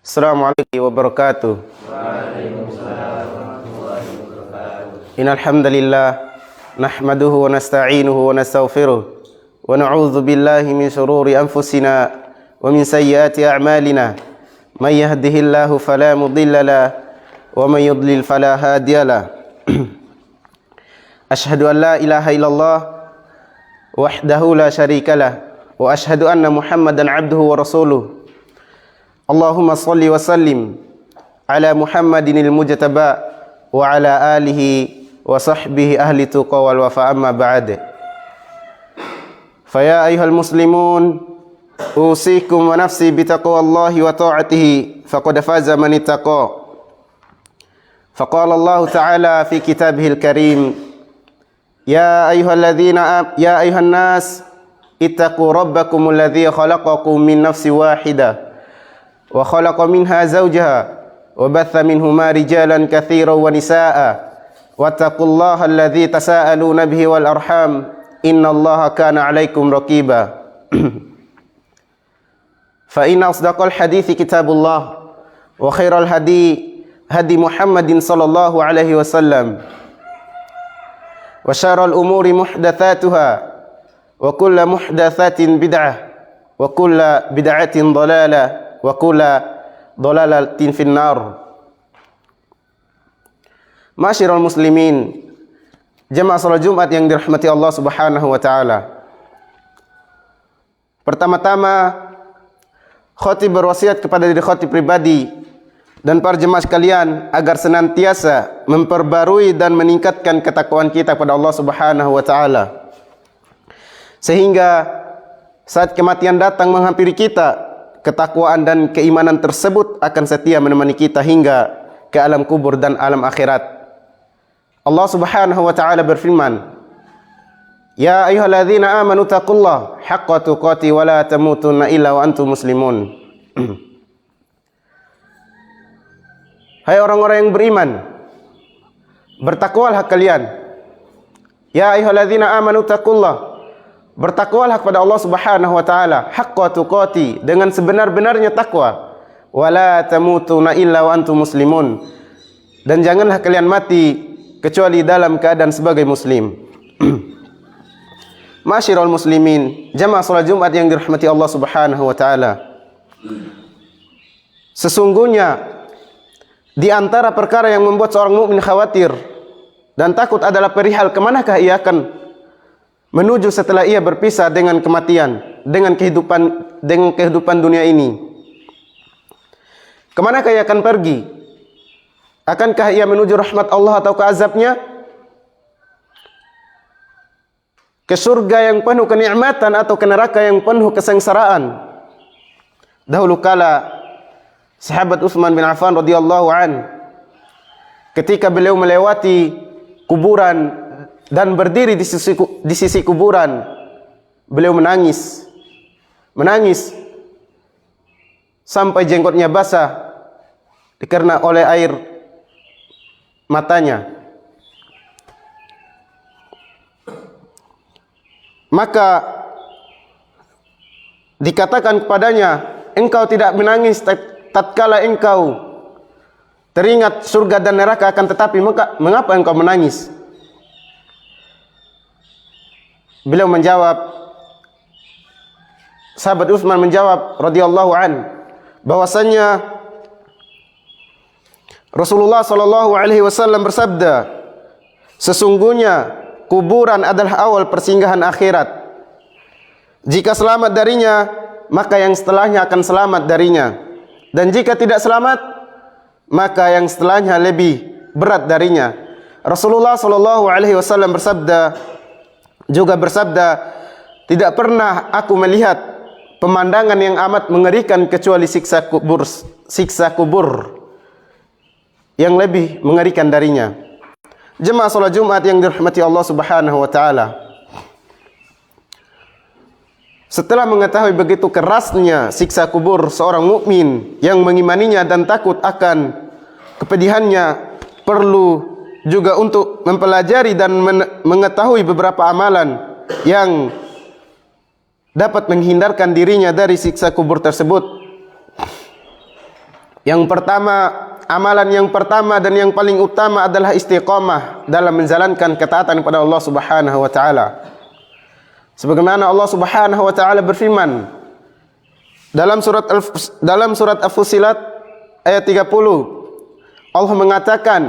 Assalamualaikum wabarakatuh. Innal hamdalillah nahmaduhu wa nasta'inuhu wa nastaghfiruh wa na'udzu billahi min shururi anfusina wa min sayyiati a'malina. May yahdihillahu fala mudilla lahu wa may yudlil fala hadiya lahu. Asyhadu an la ilaha illallah wahdahu la syarika lah wa asyhadu anna Muhammadan 'abduhu wa rasuluh. Allahumma salli wa sallim ala Muhammadinil mujtaba wa ala alihi wa sahbihi ahli tuqa wal wafa, amma ba'd. Fa ya ayyuhal muslimun, usikum wa nafsi bi taqwallahi wa ta'atihi faqad faza man ittaqa. Faqala Allah ta'ala fi kitabihil karim, ya ayyuhan nas ittaqu rabbakumul ladzi khalaqakum min nafsin wahidah wa khalaqa minha zawjaha wa batha minhuma rijalan katsiran wa nisaa'a wattaqullaha alladzi tasaaluna bihi wal arham innallaha kana 'alaikum raqiba. Fa inna asdaqal hadithi kitabullah wa khairal hadi Muhammadin sallallahu alaihi wasallam wa syarrul umuri muhdatsatuha wa kullu muhdatsatin bid'ah wa kullu bid'atin dhalalah wa kulla dhalalatin finnar. Ma'asyiral muslimin, jamaah salat Jumat yang dirahmati Allah Subhanahu wa taala. Pertama-tama, khatib berwasiat kepada diri khatib pribadi dan para jemaah sekalian agar senantiasa memperbarui dan meningkatkan ketakwaan kita kepada Allah Subhanahu wa taala, sehingga saat kematian datang menghampiri kita, ketakwaan dan keimanan tersebut akan setia menemani kita hingga ke alam kubur dan alam akhirat. Allah Subhanahu wa taala berfirman, ya ayyuhalladzina amanu taqullaha haqqa tuqatih wa la tamutunna illa wa antum muslimun. Hai orang-orang yang beriman, bertakwalah kalian. Ya ayyuhalladzina amanu taqullaha, bertakwalah kepada Allah Subhanahu wa taala haqqa tuqati, dengan sebenar-benarnya takwa. Wala tamutunna illa wa antum muslimun, dan janganlah kalian mati kecuali dalam keadaan sebagai muslim. Ma'asyiral muslimin, jamaah salat Jumat yang dirahmati Allah Subhanahu wa taala. Sesungguhnya di antara perkara yang membuat seorang mukmin khawatir dan takut adalah perihal kemanakah ia akan menuju setelah ia berpisah dengan kematian, dengan kehidupan dunia ini. Kemanakah ia akan pergi? Akankah ia menuju rahmat Allah atau ke azabnya? Ke surga yang penuh kenikmatan atau ke neraka yang penuh kesengsaraan? Dahulu kala sahabat Utsman bin Affan radhiyallahu an, ketika beliau melewati kuburan dan berdiri di sisi kuburan, beliau menangis sampai jenggotnya basah karena oleh air matanya. Maka dikatakan kepadanya, engkau tidak menangis tatkala engkau teringat surga dan neraka, akan tetapi mengapa engkau menangis? Beliau menjawab, sahabat Utsman menjawab radhiyallahu an, bahwasanya Rasulullah sallallahu alaihi wasallam bersabda, sesungguhnya kuburan adalah awal persinggahan akhirat. Jika selamat darinya, maka yang setelahnya akan selamat darinya, dan jika tidak selamat, maka yang setelahnya lebih berat darinya. Rasulullah sallallahu alaihi wasallam juga bersabda, tidak pernah aku melihat pemandangan yang amat mengerikan kecuali siksa kubur yang lebih mengerikan darinya. Jemaah salat Jumat yang dirahmati Allah Subhanahu wa taala, setelah mengetahui begitu kerasnya siksa kubur seorang mukmin yang mengimaninya dan takut akan kepedihannya, perlu juga untuk mempelajari dan mengetahui beberapa amalan yang dapat menghindarkan dirinya dari siksa kubur tersebut. Yang pertama, amalan yang pertama dan yang paling utama adalah istiqamah dalam menjalankan ketaatan kepada Allah Subhanahu wa taala. Sebagaimana Allah Subhanahu wa taala berfirman dalam surat Al-Fussilat ayat 30, Allah mengatakan,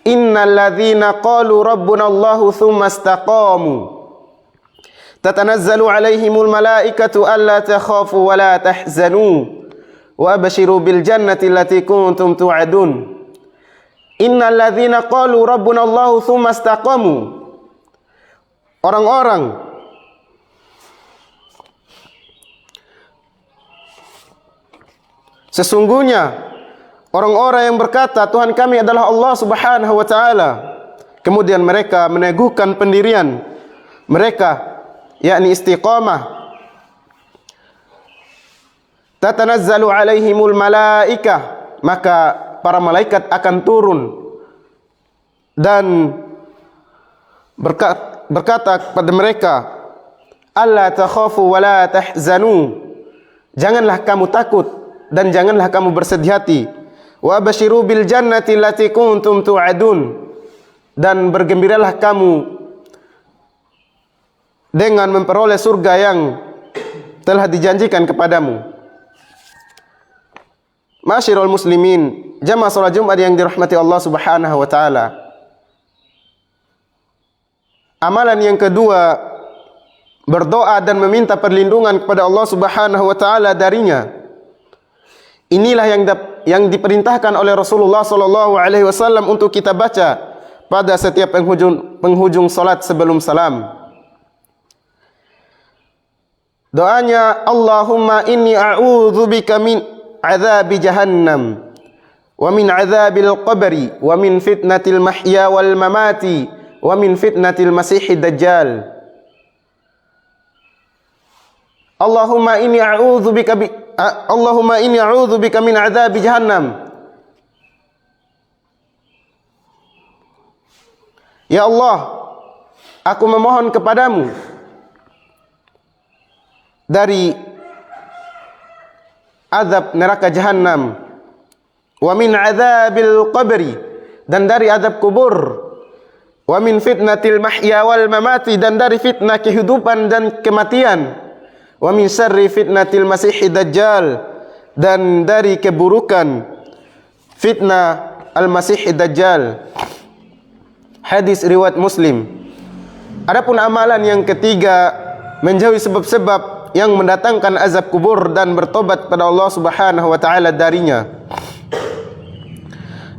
"Innal ladzina qalu rabbuna Allahu tsumma istaqamu tatanazzalu 'alaihimul malaikatu alla takhafu wa la tahzanu wa abshiru bil jannati allati kuntum tu'adun." Innal ladzina qalu rabbuna Allahu tsumma istaqamu. Sesungguhnya orang-orang yang berkata Tuhan kami adalah Allah Subhanahu wa taala, kemudian mereka meneguhkan pendirian mereka, yakni istiqamah, tatanazzalu alaihimul malaikah, maka para malaikat akan turun dan berkata kepada mereka, alla takhafu wa la tahzanu, janganlah kamu takut dan janganlah kamu bersedih hati, wa basyiru bil jannati allati kuntum tu'adun, dan bergembiralah kamu dengan memperoleh surga yang telah dijanjikan kepadamu. Ma'asyiral muslimin, jamaah salat Jumat yang dirahmati Allah Subhanahu wa taala. Amalan yang kedua, berdoa dan meminta perlindungan kepada Allah Subhanahu wa taala darinya. Inilah yang diperintahkan oleh Rasulullah sallallahu alaihi wasallam untuk kita baca pada setiap penghujung salat sebelum salam. Doanya, Allahumma inni a'udzubika min azabi jahannam wa min azabil qabri wa min fitnatil mahya wal mamati wa min fitnatil masihid dajjal. Allahumma inni a'udzubika min azabi jahannam. Ya Allah, aku memohon kepadamu dari azab neraka jahannam, wa min azabil qabri, dan dari azab kubur, wa min fitnatil mahya wal mamati, dan dari fitnah kehidupan dan kematian, wa min syarri fitnatil masihid dajjal, dan dari keburukan fitnah al-masihid dajjal. Hadis riwayat Muslim. Adapun amalan yang ketiga, menjauhi sebab-sebab yang mendatangkan azab kubur dan bertobat kepada Allah Subhanahu wa taala darinya.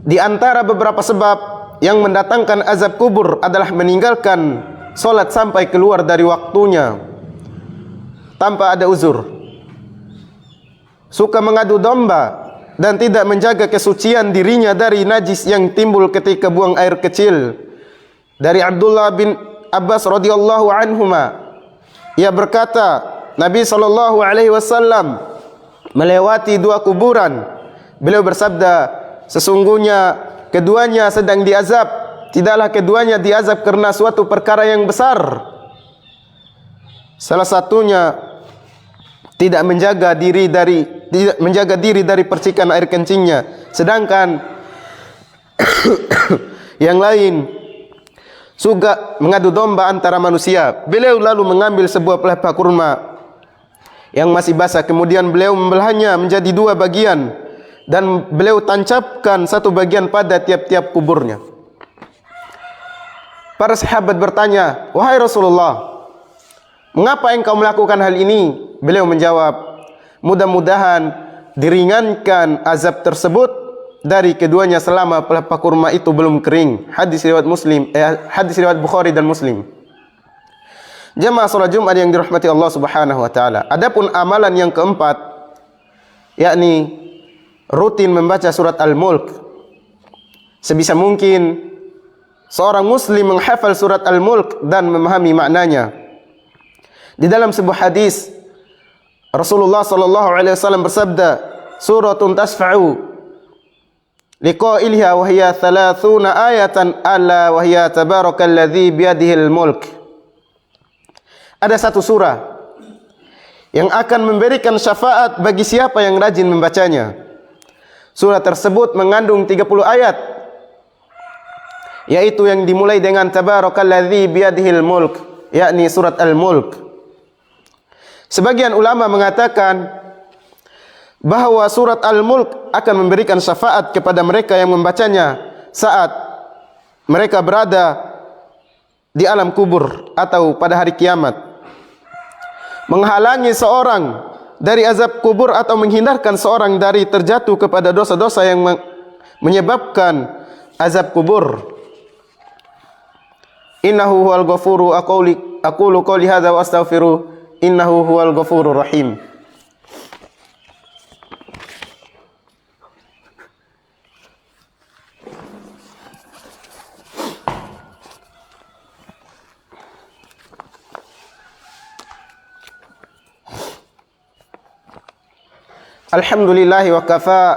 Di antara beberapa sebab yang mendatangkan azab kubur adalah meninggalkan salat sampai keluar dari waktunya tanpa ada uzur, suka mengadu domba, dan tidak menjaga kesucian dirinya dari najis yang timbul ketika buang air kecil. Dari Abdullah bin Abbas radhiyallahu anhuma, ia berkata, Nabi sallallahu alaihi wasallam melewati dua kuburan. Beliau bersabda, sesungguhnya keduanya sedang diazab. Tidaklah keduanya diazab karena suatu perkara yang besar. Salah satunya tidak menjaga diri dari percikan air kencingnya, sedangkan yang lain suka mengadu domba antara manusia. Beliau lalu mengambil sebuah pelepah kurma yang masih basah, kemudian beliau membelahnya menjadi dua bagian dan beliau tancapkan satu bagian pada tiap-tiap kuburnya. Para sahabat bertanya, "Wahai Rasulullah, mengapa engkau melakukan hal ini?" Beliau menjawab, "Mudah-mudahan diringankan azab tersebut dari keduanya selama pelepah kurma itu belum kering." Hadis riwayat hadis riwayat Bukhari dan Muslim. Jemaah salat Jumat yang dirahmati Allah Subhanahu wa taala. Adapun amalan yang keempat, yakni rutin membaca surat Al-Mulk. Sebisa mungkin seorang muslim menghafal surat Al-Mulk dan memahami maknanya. Di dalam sebuah hadis, Rasulullah sallallahu alaihi wasallam bersabda, "Suratun tasfa'u liqa'ilha wa hiya 30 ayatan ala wa hiya tabarakalladzi biyadihil mulk." Ada satu surah yang akan memberikan syafaat bagi siapa yang rajin membacanya. Surat tersebut mengandung 30 ayat, yaitu yang dimulai dengan Tabarakalladzi biyadihil mulk, yakni surat Al-Mulk. Sebagian ulama mengatakan bahwa surat Al-Mulk akan memberikan syafaat kepada mereka yang membacanya saat mereka berada di alam kubur atau pada hari kiamat, menghalangi seorang dari azab kubur atau menghindarkan seorang dari terjatuh kepada dosa-dosa yang menyebabkan azab kubur. Innahu huwal ghafuru aqulu qouli hadza wa astaghfiru innahu huwal ghafurur rahim. Alhamdulillahi wa kafa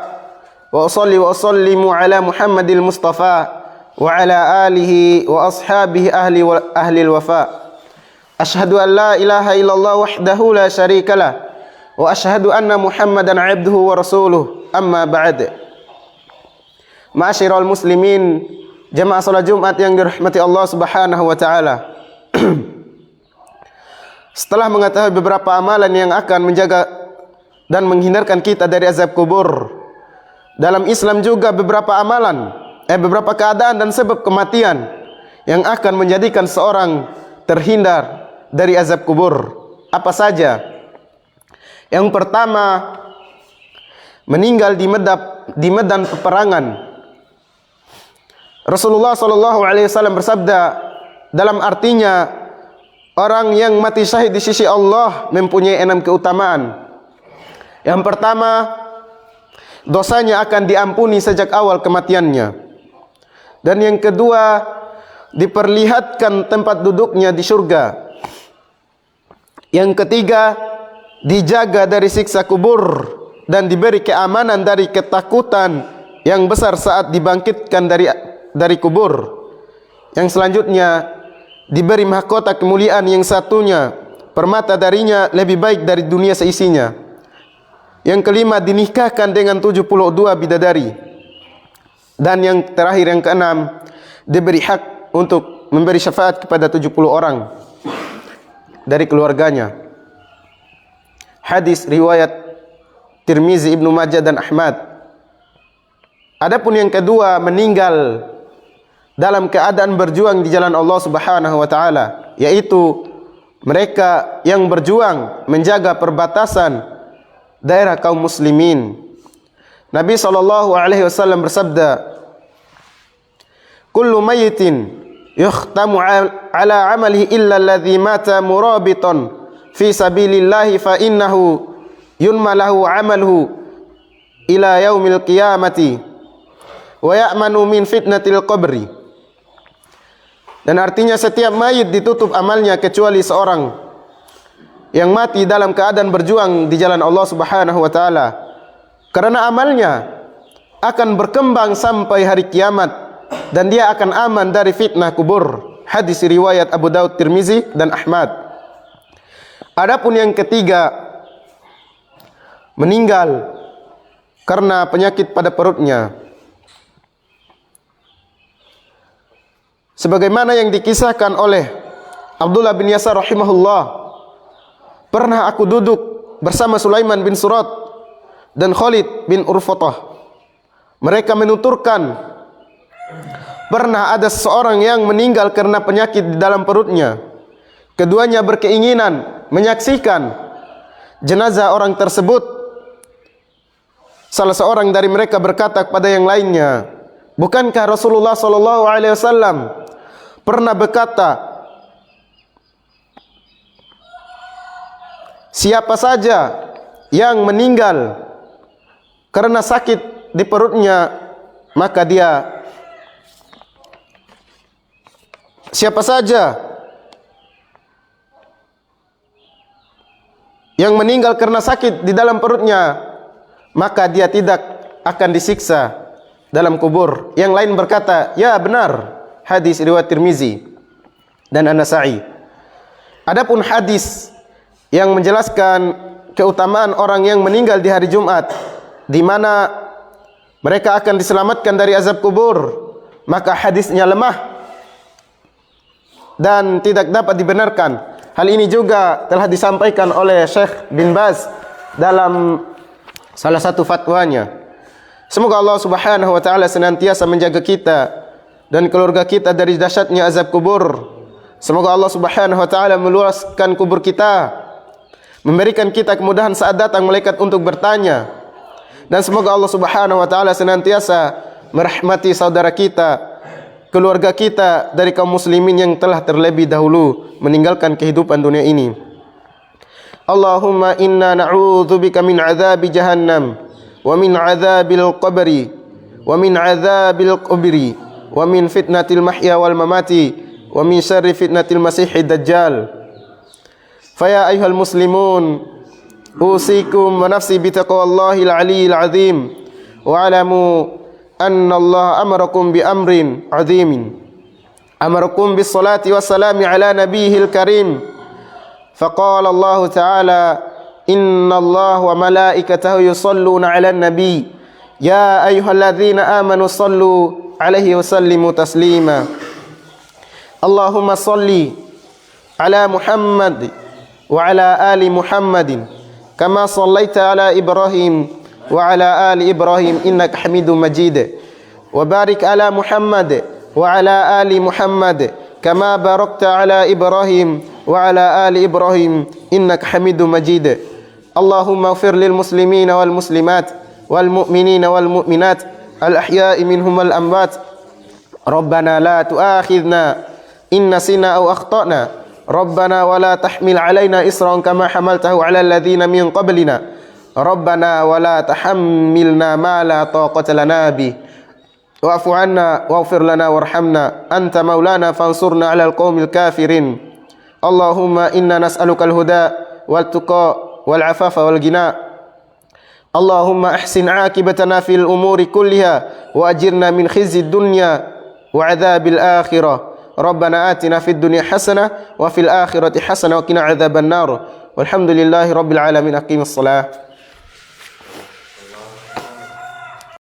wa usalli wa usallimu ala Muhammadil Mustafa wa ala alihi wa ashabihi ahli al-wafa. Ashhadu an la ilaha illallah wahdahu la syarikalah wa ashhadu anna Muhammadan abduhu wa rasuluh. Amma ba'd. Ma'asyiral muslimin, jamaah salat Jumat yang dirahmati Allah Subhanahu wa taala. Setelah mengetahui beberapa amalan yang akan menjaga dan menghindarkan kita dari azab kubur, dalam Islam juga beberapa amalan, beberapa keadaan dan sebab kematian yang akan menjadikan seorang terhindar dari azab kubur. Apa saja? Yang pertama, meninggal di medan peperangan. Rasulullah SAW bersabda dalam artinya, orang yang mati syahid di sisi Allah mempunyai 6 keutamaan. Yang pertama, dosanya akan diampuni sejak awal kematiannya. Dan yang kedua, diperlihatkan tempat duduknya di surga. Yang ketiga, dijaga dari siksa kubur dan diberi keamanan dari ketakutan yang besar saat dibangkitkan dari kubur. Yang selanjutnya, diberi mahkota kemuliaan yang satunya, permata darinya lebih baik dari dunia seisinya. Yang kelima, dinikahkan dengan 72 bidadari. Dan yang terakhir, yang keenam, diberi hak untuk memberi syafaat kepada 70 orang dari keluarganya. Hadis riwayat Tirmizi, Ibnu Majah dan Ahmad. Adapun yang kedua, meninggal dalam keadaan berjuang di jalan Allah Subhanahu wa taala, yaitu mereka yang berjuang menjaga perbatasan daerah kaum muslimin. Nabi SAW bersabda, kullu mayyitin yukhtamu ala amalihi illa alladhi mata murabitan fi sabilillahi fa innahu yunmalahu amaluhu ila yaumil qiyamati wa ya'manu min fitnatil qabri. Dan artinya setiap mayit ditutup amalnya kecuali seorang yang mati dalam keadaan berjuang di jalan Allah Subhanahu wa taala, karena amalnya akan berkembang sampai hari kiamat dan dia akan aman dari fitnah kubur. Hadis riwayat Abu Daud, Tirmizi dan Ahmad. Adapun yang ketiga, meninggal karena penyakit pada perutnya. Sebagaimana yang dikisahkan oleh Abdullah bin Yasar rahimahullah, pernah aku duduk bersama Sulaiman bin Surat dan Khalid bin Urfatah. Mereka menuturkan, pernah ada seorang yang meninggal karena penyakit di dalam perutnya. Keduanya berkeinginan menyaksikan jenazah orang tersebut. Salah seorang dari mereka berkata kepada yang lainnya, bukankah Rasulullah SAW pernah berkata, siapa saja yang meninggal karena sakit di perutnya, maka siapa saja yang meninggal karena sakit di dalam perutnya, maka dia tidak akan disiksa dalam kubur. Yang lain berkata, ya benar. Hadis riwayat Tirmizi dan An-Nasa'i. Adapun hadis yang menjelaskan keutamaan orang yang meninggal di hari Jumat, di mana mereka akan diselamatkan dari azab kubur, maka hadisnya lemah dan tidak dapat dibenarkan. Hal ini juga telah disampaikan oleh Syekh bin Baz dalam salah satu fatwanya. Semoga Allah Subhanahu wa taala senantiasa menjaga kita dan keluarga kita dari dahsyatnya azab kubur. Semoga Allah Subhanahu wa taala meluaskan kubur kita, memberikan kita kemudahan saat datang malaikat untuk bertanya. Dan semoga Allah Subhanahu wa taala senantiasa merahmati saudara kita, keluarga kita dari kaum muslimin yang telah terlebih dahulu meninggalkan kehidupan dunia ini. Allahumma inna na'udzubika min azabi jahannam wa min azabil qabri wa min azabil qabri wa min fitnatil mahya wal mamati wa min syarri fitnatil masihid dajjal. Faya ayyuhal muslimun, usikum wa nafsi bitaqwallahil aliyyil azim wa alamu anna Allah amarakum bi amrin azimin. Amarakum bis salati wassalami ala nabiyil karim. Faqala Allah ta'ala, inna Allah wa malaikatahu yusalluna ala nabi ya ayyuhalladzina amanu sallu alaihi wa sallimu taslima. Allahumma salli ala Muhammad wa ala ali Muhammadin kama sallaita ala Ibrahim wa ala ali Ibrahim innaka Hamidum Majid. Wa barik ala Muhammad wa ala ali Muhammad kama barakta ala Ibrahim wa ala ali Ibrahim innaka Hamidum Majid. Allahumma ighfir lil muslimina wal muslimat wal mu'minina wal mu'minat al ahya'i minhum wal amwat. Rabbana la tu'akhidna in nasina aw akhtana. Rabbana wa la tahmil alaina isran kama hamaltahu ala alladhina min qablina. Rabbana wa la tahammilna ma la taqata lana bih. Wa'fu 'anna waghfir lana warhamna anta maulana fansurna 'alal qaumil kafirin. Allahumma inna nas'aluka al-huda wal tuqa wal 'afafa wal ghina. Allahumma ahsin 'aqibatana fil umuri kulliha wa ajirna min khizyid dunya wa 'adzabil akhirah. Rabbana atina fid dunya hasanah wa fil akhirati hasanah wa qina 'adzaban nar. Walhamdulillahi rabbil alamin. Aqimus shalah.